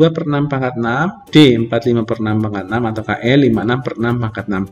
2 per 6 pangkat 6, D 45 per 6 pangkat 6, atau E 56 per 6 pangkat 6.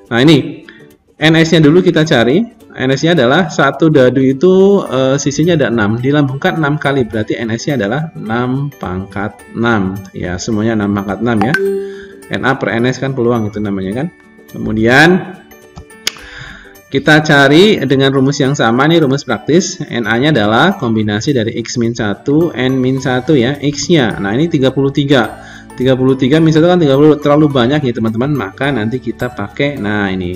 Nah ini NS-nya dulu kita cari. NS-nya adalah satu dadu itu sisinya ada 6, dilambungkan 6 kali, berarti NS-nya adalah 6 pangkat 6. Ya, semuanya 6 pangkat 6 ya. NA per NS kan peluang itu namanya kan. Kemudian kita cari dengan rumus yang sama nih, rumus praktis. NA-nya adalah kombinasi dari X min 1, N min 1 ya, X-nya. Nah ini 33 min 1 kan 30, terlalu banyak ya teman-teman, maka nanti kita pakai, nah ini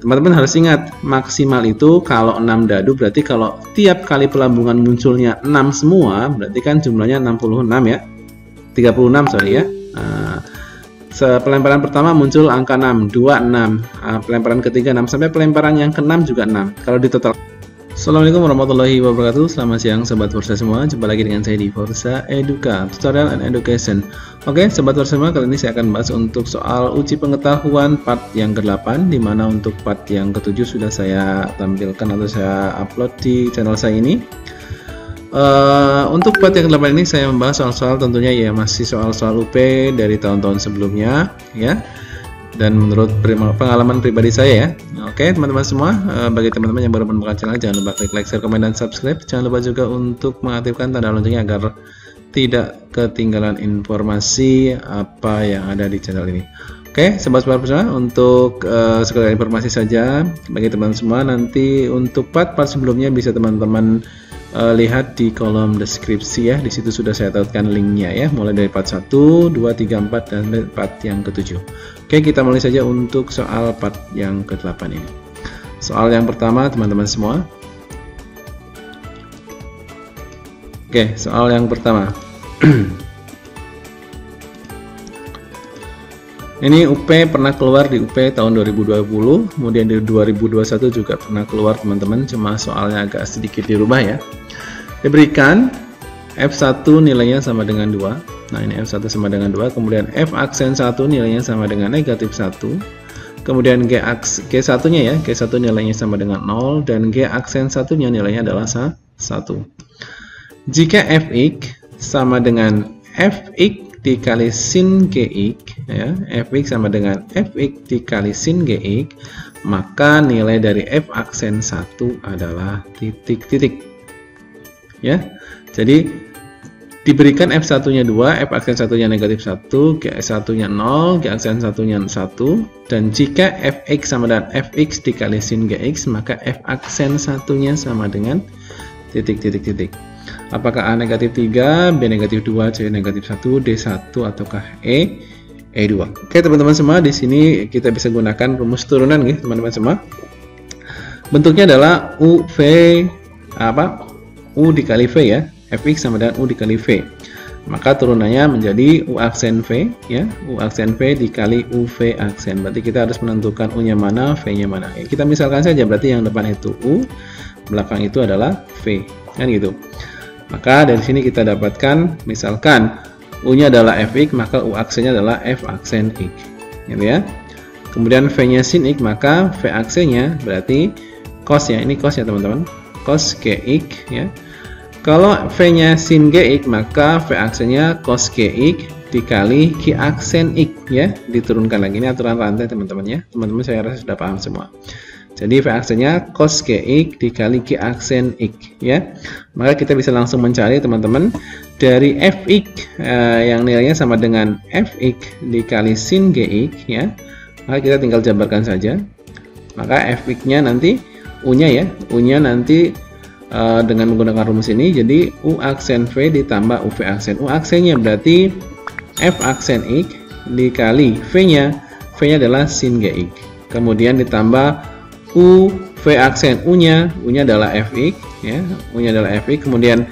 teman-teman harus ingat, maksimal itu kalau 6 dadu, berarti kalau tiap kali pelambungan munculnya 6 semua, berarti kan jumlahnya 66 ya. 36 sorry ya. Pelemparan pertama muncul angka 6, 2, 6. Pelemparan ketiga 6, sampai pelemparan yang ke-6 juga 6. Kalau di total. Assalamualaikum warahmatullahi wabarakatuh. Selamat siang Sobat Forza semua. Jumpa lagi dengan saya di Forza Educa, Tutorial and Education. Oke, Sobat Forza semua, kali ini saya akan bahas untuk soal uji pengetahuan part yang ke-8, di mana untuk part yang ke-7 sudah saya tampilkan atau saya upload di channel saya ini. Untuk part yang ke-8 ini saya membahas soal-soal tentunya ya masih soal-soal UP dari tahun-tahun sebelumnya ya. Dan menurut pengalaman pribadi saya ya. Oke teman-teman semua, bagi teman-teman yang baru menemukan channel, jangan lupa klik like, share, komen, dan subscribe. Jangan lupa juga untuk mengaktifkan tanda loncengnya agar tidak ketinggalan informasi apa yang ada di channel ini. Oke sobat semua, untuk sekedar informasi saja bagi teman-teman semua, nanti untuk part-part sebelumnya bisa teman-teman lihat di kolom deskripsi ya. Di situ sudah saya tautkan linknya ya, mulai dari part 1, 2, 3, 4 dan part yang ke-7. Oke, kita mulai saja untuk soal part yang ke-8 ini. Soal yang pertama teman-teman semua. Oke, soal yang pertama. Ini UP pernah keluar di UP tahun 2020, kemudian di 2021 juga pernah keluar teman-teman, cuma soalnya agak sedikit dirubah ya. Diberikan F1 nilainya sama dengan 2. Nah ini F1 sama dengan 2, kemudian F aksen 1 nilainya sama dengan negatif 1. Kemudian G1 nya ya, G1 nilainya sama dengan 0, dan G aksen 1 nya nilainya adalah 1. Jika Fx sama dengan Fx dikali sin Gx ya, Fx sama dengan Fx dikali sin Gx, maka nilai dari F aksen 1 adalah titik-titik ya. Jadi diberikan F1 nya 2, F aksen 1 nya negatif 1, G1 nya 0, G aksen 1 nya 1, dan jika Fx sama dengan Fx dikali sin Gx, maka F aksen 1 nya sama dengan titik-titik-titik. Apakah A negatif 3, B negatif 2, C negatif 1, D1, ataukah E2. Oke teman-teman semua, di sini kita bisa gunakan rumus turunan nih teman-teman semua. Bentuknya adalah U dikali V ya, Fx sama dengan U dikali V. Maka turunannya menjadi U aksen V ya, U aksen V dikali UV aksen. Berarti kita harus menentukan U nya mana, V nya mana. Ya, kita misalkan saja, berarti yang depan itu U, belakang itu adalah V, kan gitu. Maka dari sini kita dapatkan, misalkan U-nya adalah Fx, maka U aksennya adalah F aksen X, gitu ya. Kemudian V-nya sin X, maka V aksennya berarti cos ya, ini cos ya teman-teman, cos Gx ya. Kalau V-nya sin Gx, maka V aksennya cos Gx dikali G aksen X ya. Diturunkan lagi, ini aturan rantai teman-teman ya. Teman-teman saya rasa sudah paham semua. Jadi V aksennya cos Gx dikali G aksen X ya. Maka kita bisa langsung mencari teman-teman dari Fx yang nilainya sama dengan Fx dikali sin Gx ya. Maka kita tinggal jabarkan saja. Maka Fx-nya nanti U-nya ya, U-nya nanti dengan menggunakan rumus ini, jadi U aksen V ditambah UV aksen. U aksennya berarti F aksen X dikali V-nya, V-nya adalah sin Gx. Kemudian ditambah U V aksen, U-nya adalah Fx ya, U-nya adalah Fx, kemudian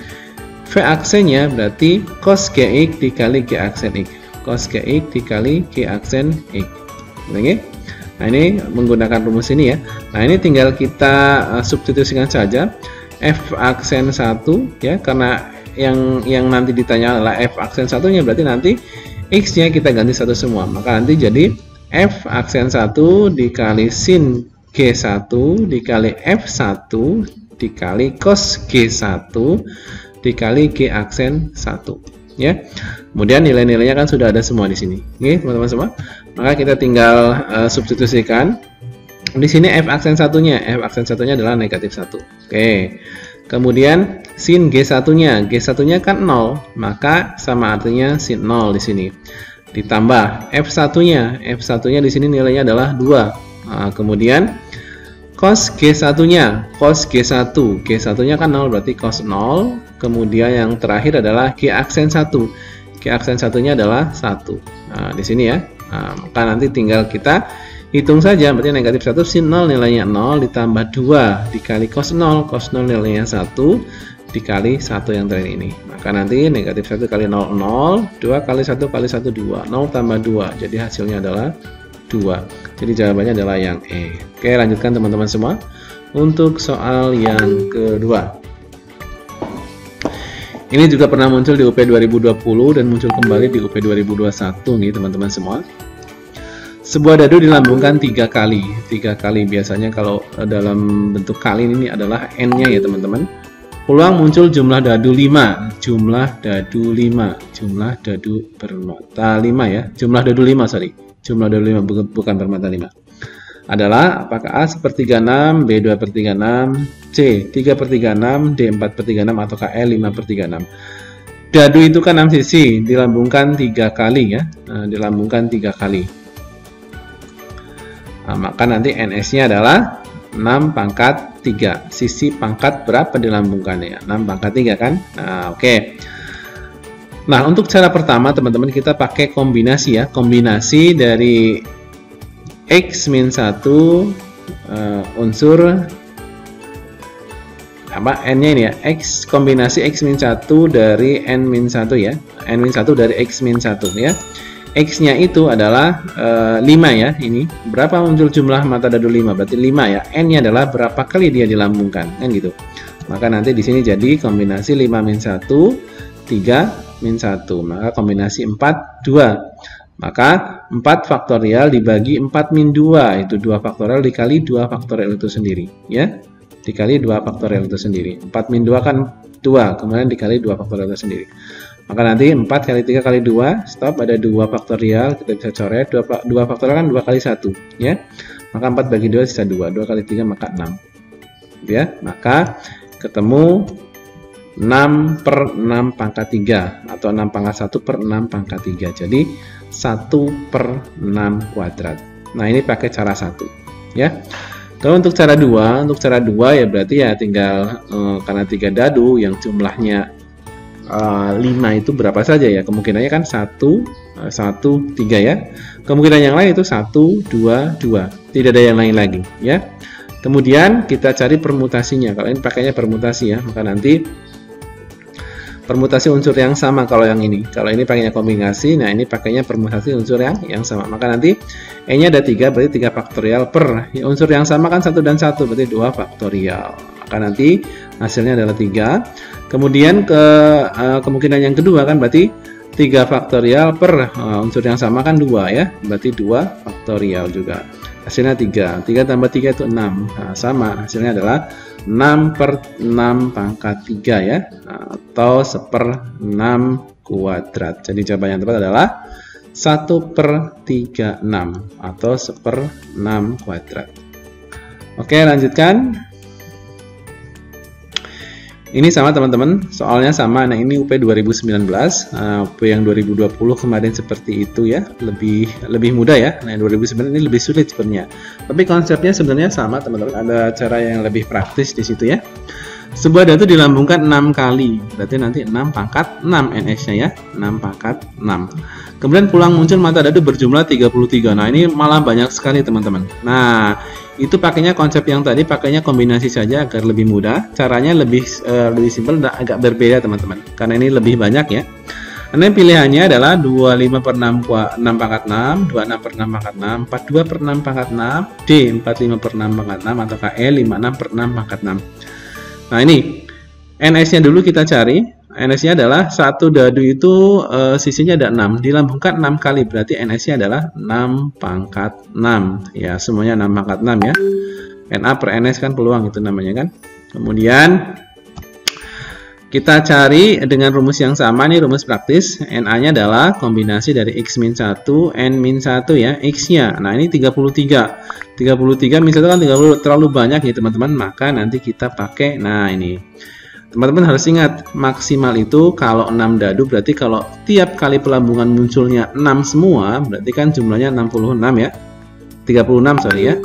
V aksennya berarti cos Gx dikali G aksen X, cos Gx dikali G aksen X. Oke. Nah, ini menggunakan rumus ini ya. Nah, ini tinggal kita substitusikan saja F aksen 1 ya, karena yang nanti ditanya adalah F aksen 1-nya, berarti nanti X-nya kita ganti 1 semua. Maka nanti jadi F aksen 1 dikali sin G1 dikali F1 dikali cos G1 dikali G aksen 1 ya. Kemudian nilai-nilainya kan sudah ada semua di sini. Oke, teman-teman semua. Maka kita tinggal substitusikan. Di sini f aksen satunya adalah negatif 1. Oke. Kemudian sin G1-nya kan 0, maka sama artinya sin 0 di sini. Ditambah F1-nya di sini nilainya adalah 2. Nah, kemudian cos G1-nya G1-nya kan 0, berarti cos 0. Kemudian yang terakhir adalah G aksen 1. G aksen 1-nya adalah 1. Nah, di sini ya. Nah, maka nanti tinggal kita hitung saja, berarti negatif 1 sin 0 nilainya 0 ditambah 2 dikali cos 0 nilainya 1 dikali 1 yang terakhir ini. Maka nanti negatif 1 kali 0, 0, 2 kali 1 kali 1, 2, 0 tambah 2, jadi hasilnya adalah 2. Jadi jawabannya adalah yang E. Oke, lanjutkan teman-teman semua untuk soal yang kedua. Ini juga pernah muncul di UP 2020 dan muncul kembali di UP 2021 nih teman-teman semua. Sebuah dadu dilambungkan 3 kali. 3 kali biasanya kalau dalam bentuk kali ini adalah N-nya ya teman-teman. Peluang muncul jumlah dadu 5. Jumlah dadu bermata 5 ya. Jumlah dadu 5 bukan bermata 5. Adalah apakah A sepertiga 6, B 2/36, C 3/36, D 4/36 atau E 5/36. Dadu itu kan 6 sisi, dilambungkan 3 kali ya. Dilambungkan 3 kali. Nah, maka nanti NS-nya adalah 6 pangkat 3. Sisi pangkat berapa dilambungkannya ya? 6 pangkat 3 kan? Nah, oke. Nah, untuk cara pertama teman-teman kita pakai kombinasi ya. Kombinasi dari X-1 unsur apa N-nya ini ya. Kombinasi X-1 dari N-1 ya. N-1 dari X-1 ya. X-nya itu adalah 5 ya, ini. Berapa muncul jumlah mata dadu 5? Berarti 5 ya. N-nya adalah berapa kali dia dilambungkan, kan gitu. Maka nanti di sini jadi kombinasi 5 min 1, 3 min 1. Maka kombinasi 4, 2. Maka 4 faktorial dibagi 4 min 2, itu 2 faktorial dikali 2 faktorial itu sendiri, ya. Dikali 2 faktorial itu sendiri. 4 min 2 kan 2, kemudian dikali 2 faktorial itu sendiri. Maka nanti 4 kali 3 kali 2, stop, ada 2 faktorial, kita bisa coret, 2 faktorial kan 2 kali 1, ya. Maka 4 bagi 2 sisa 2, 2 kali 3 maka 6. Ya, maka ketemu 6/6 pangkat 3, atau 6 pangkat 1 per 6 pangkat 3, jadi 1/6 kuadrat. Nah, ini pakai cara 1, ya. Kalau untuk cara 2, ya berarti ya tinggal, karena 3 dadu yang jumlahnya 5 itu berapa saja ya, kemungkinannya kan 1, 3 ya. Kemungkinan yang lain itu 1, 2, 2, tidak ada yang lain lagi ya. Kemudian kita cari permutasinya. Kalau ini pakainya permutasi ya, maka nanti permutasi unsur yang sama kalau yang ini. Kalau ini pakainya kombinasi, nah ini pakainya permutasi unsur yang sama. Maka nanti E-nya ada 3, berarti 3 faktorial per ya, unsur yang sama kan 1 dan 1, berarti 2 faktorial. Maka nanti hasilnya adalah 3. Kemudian kemungkinan yang kedua kan berarti 3 faktorial per unsur yang sama kan 2 ya, berarti 2 faktorial juga. Hasilnya 3. 3 tambah 3 itu 6. Nah, sama hasilnya adalah 6/6 pangkat 3 ya, atau 1/6 kuadrat. Jadi jawaban yang tepat adalah 1/36 atau 1/6 kuadrat. Oke, lanjutkan. Ini sama teman-teman, soalnya sama. Nah, ini UP 2019, UP yang 2020 kemarin seperti itu ya, lebih mudah ya. Nah, 2019 ini lebih sulit sebenarnya. Tapi konsepnya sebenarnya sama teman-teman, ada cara yang lebih praktis di situ ya. Sebuah dadu dilambungkan 6 kali, berarti nanti 6 pangkat 6 NS-nya ya, 6 pangkat 6. Kemudian pulang muncul mata dadu berjumlah 33. Nah, ini malah banyak sekali teman-teman. Nah, itu pakainya konsep yang tadi, pakainya kombinasi saja agar lebih mudah. Caranya lebih simpel dan agak berbeda teman-teman, karena ini lebih banyak ya. Karena pilihannya adalah 25/6 pangkat 6, 26/6 pangkat 6, 42/6 pangkat 6, D 45/6 pangkat 6, atau E 56/6 pangkat 6. Nah, ini NS-nya dulu kita cari. NS-nya adalah satu dadu itu sisinya ada 6, dilambungkan 6 kali, berarti NS-nya adalah 6 pangkat 6 ya, semuanya 6 pangkat 6 ya. NA per NS kan peluang itu namanya kan. Kemudian Kita cari dengan rumus yang sama nih, rumus praktis. NA-nya adalah kombinasi dari X min 1, N min 1 ya, X-nya. Nah, ini 33. 33 min 1 kan 30, terlalu banyak ya teman-teman. Maka nanti kita pakai, nah ini. Teman-teman harus ingat, maksimal itu kalau 6 dadu, berarti kalau tiap kali pelambungan munculnya 6 semua, berarti kan jumlahnya 66 ya. 36 sorry ya.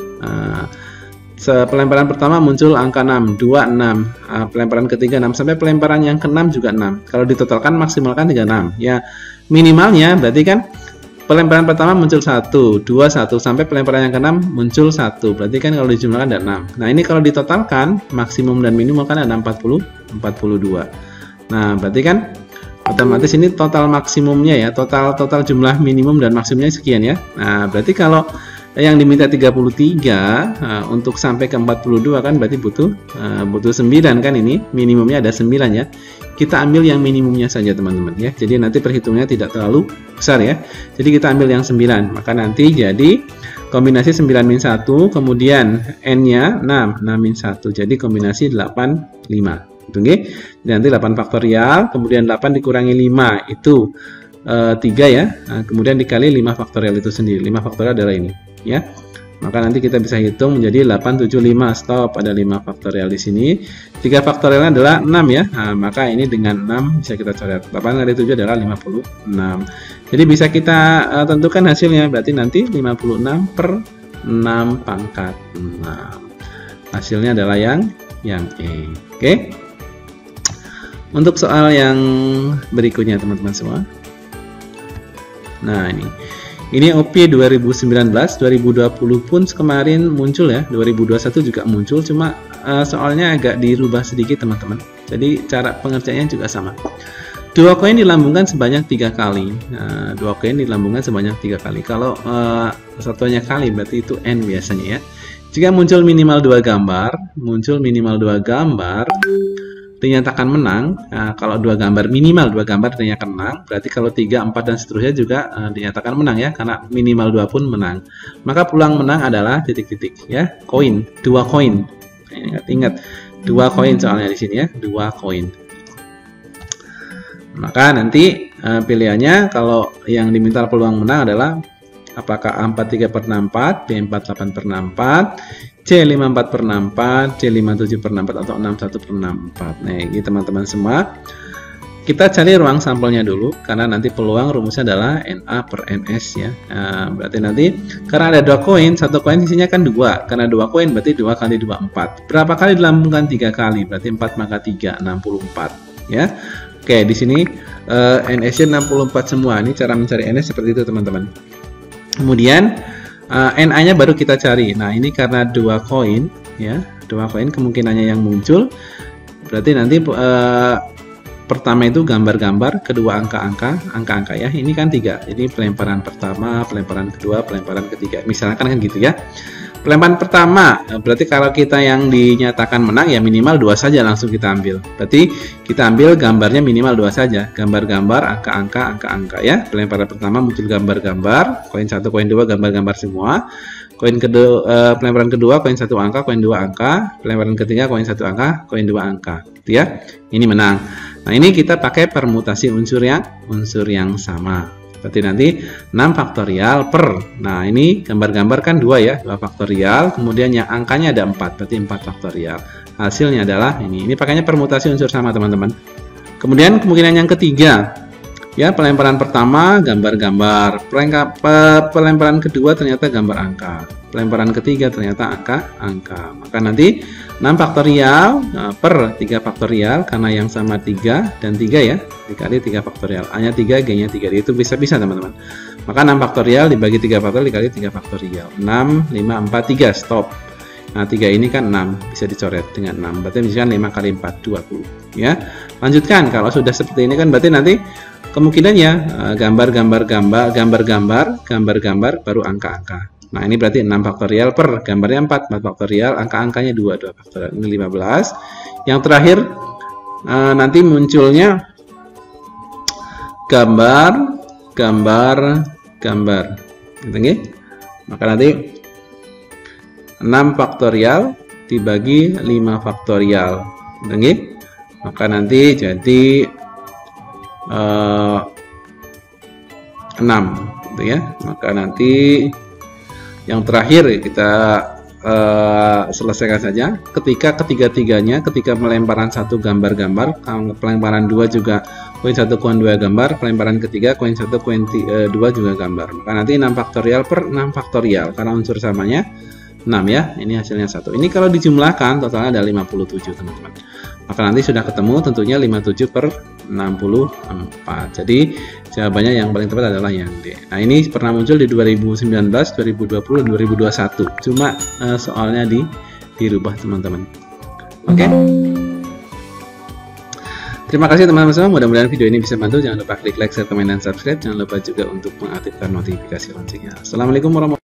Pelemparan pertama muncul angka 6, 2, 6, pelemparan ketiga 6, sampai pelemparan yang ke-6 juga 6. Kalau ditotalkan maksimalkan 36. Ya, minimalnya berarti kan pelemparan pertama muncul 1, 2, 1, sampai pelemparan yang ke-6 muncul 1. Berarti kan kalau dijumlahkan ada 6. Nah, ini kalau ditotalkan maksimum dan minimum kan ada 42. Nah, berarti kan otomatis ini total maksimumnya ya, total jumlah minimum dan maksimumnya sekian ya. Nah, berarti kalau yang diminta 33 untuk sampai ke 42 kan berarti butuh 9 kan, ini minimumnya ada 9 ya. Kita ambil yang minimumnya saja teman-teman ya. Jadi nanti perhitungannya tidak terlalu besar ya. Jadi kita ambil yang 9. Maka nanti jadi kombinasi 9 min 1, kemudian N-nya 6 min 1. Jadi kombinasi 8, 5. Gitu nggih. Nanti 8 faktorial, kemudian 8 dikurangi 5 itu 3 ya. Nah, kemudian dikali 5 faktorial itu sendiri. 5 faktorial adalah ini ya. Maka nanti kita bisa hitung menjadi 875. Stop, ada 5 faktorial di sini. 3 faktorialnya adalah 6 ya. Nah, maka ini dengan 6 bisa kita coret. 8 kali 7 adalah 56. Jadi bisa kita tentukan hasilnya. Berarti nanti 56 per 6 pangkat 6. Hasilnya adalah yang E. Oke. Untuk soal yang berikutnya teman-teman semua. Nah, ini OP 2019, 2020 pun kemarin muncul ya, 2021 juga muncul, cuma soalnya agak dirubah sedikit teman-teman. Jadi cara pengerjaannya juga sama. Dua koin dilambungkan sebanyak 3 kali. Nah, dua koin dilambungkan sebanyak 3 kali. Kalau satunya kali berarti itu N biasanya ya. Jika muncul minimal 2 gambar, dinyatakan menang. Nah, kalau minimal 2 gambar dinyatakan menang, berarti kalau 3, 4 dan seterusnya juga dinyatakan menang ya, karena minimal 2 pun menang. Maka peluang menang adalah titik-titik ya, koin, 2 koin. Ingat 2 koin soalnya di sini ya, 2 koin. Maka nanti pilihannya kalau yang diminta peluang menang adalah apakah A43 per 64, B48 per 64, C54 per 64, C57 per 64 atau 61 per 64. Nah, ini teman-teman semua. Kita cari ruang sampelnya dulu, karena nanti peluang rumusnya adalah NA per NS ya. Nah, berarti nanti karena ada 2 koin, 1 koin isinya kan 2. Karena 2 koin berarti 2 kali 2, 4. Berapa kali dilambungkan 3 kali? Berarti 4 maka 3, 64 ya. Oke, di sini NS-nya 64 semua. Ini cara mencari NS seperti itu teman-teman. Kemudian NA-nya baru kita cari. Nah, ini karena 2 koin ya, 2 koin kemungkinannya yang muncul. Berarti nanti pertama itu gambar-gambar, kedua angka-angka ya. Ini kan 3. Ini pelemparan pertama, pelemparan kedua, pelemparan ketiga. Misalkan kan gitu ya. Pelemparan pertama, berarti kalau kita yang dinyatakan menang ya minimal 2 saja langsung kita ambil. Berarti kita ambil gambarnya minimal 2 saja. Gambar-gambar, angka-angka ya. Pelemparan pertama muncul gambar-gambar, koin 1, koin 2 gambar-gambar semua. Koin kedua, pelemparan kedua koin 1 angka, koin 2 angka. Pelemparan ketiga koin 1 angka, koin 2 angka. Gitu ya. Ini menang. Nah, ini kita pakai permutasi unsur yang sama. Berarti nanti 6 faktorial per, nah ini gambar-gambar kan 2 ya, 2 faktorial, kemudian yang angkanya ada 4, berarti 4 faktorial. Hasilnya adalah ini pakainya permutasi unsur sama teman-teman. Kemudian kemungkinan yang ketiga, ya pelemparan pertama gambar-gambar, pelemparan kedua ternyata gambar angka, pelemparan ketiga ternyata angka. Maka nanti 6 faktorial per 3 faktorial, karena yang sama 3 dan 3 ya, dikali 3 faktorial. A-nya 3, G-nya 3, itu bisa-bisa teman-teman. Maka 6 faktorial dibagi 3 faktorial dikali 3 faktorial. 6, 5, 4, 3, stop. Nah, 3 ini kan 6, bisa dicoret dengan 6. Berarti misalkan 5 kali 4, 20. Ya. Lanjutkan, kalau sudah seperti ini kan berarti nanti kemungkinannya gambar-gambar, baru angka-angka. Nah, ini berarti 6 faktorial per gambarnya 4 faktorial, angka-angkanya 2 faktorial. Ini 15. Yang terakhir nanti munculnya gambar. Gitu nggih? Maka nanti 6 faktorial dibagi 5 faktorial. Gitu nggih? maka nanti jadi 6 gitu ya. Maka nanti yang terakhir kita selesaikan saja ketika ketiga-tiganya, ketika pelemparan satu gambar-gambar, pelemparan dua juga koin 1 koin 2 gambar, pelemparan ketiga koin 1 koin 2 juga gambar. Maka nanti 6 faktorial per 6 faktorial karena unsur samanya 6 ya. Ini hasilnya 1. Ini kalau dijumlahkan totalnya ada 57 teman-teman. Maka nanti sudah ketemu tentunya 57 per 64. Jadi jawabannya yang paling tepat adalah yang D. Nah, ini pernah muncul di 2019, 2020, dan 2021. Cuma soalnya dirubah teman-teman. Oke. Terima kasih teman-teman semua. Mudah-mudahan video ini bisa bantu. Jangan lupa klik like, share, komen, dan subscribe. Jangan lupa juga untuk mengaktifkan notifikasi loncengnya. Assalamualaikum warahmatullahi wabarakatuh.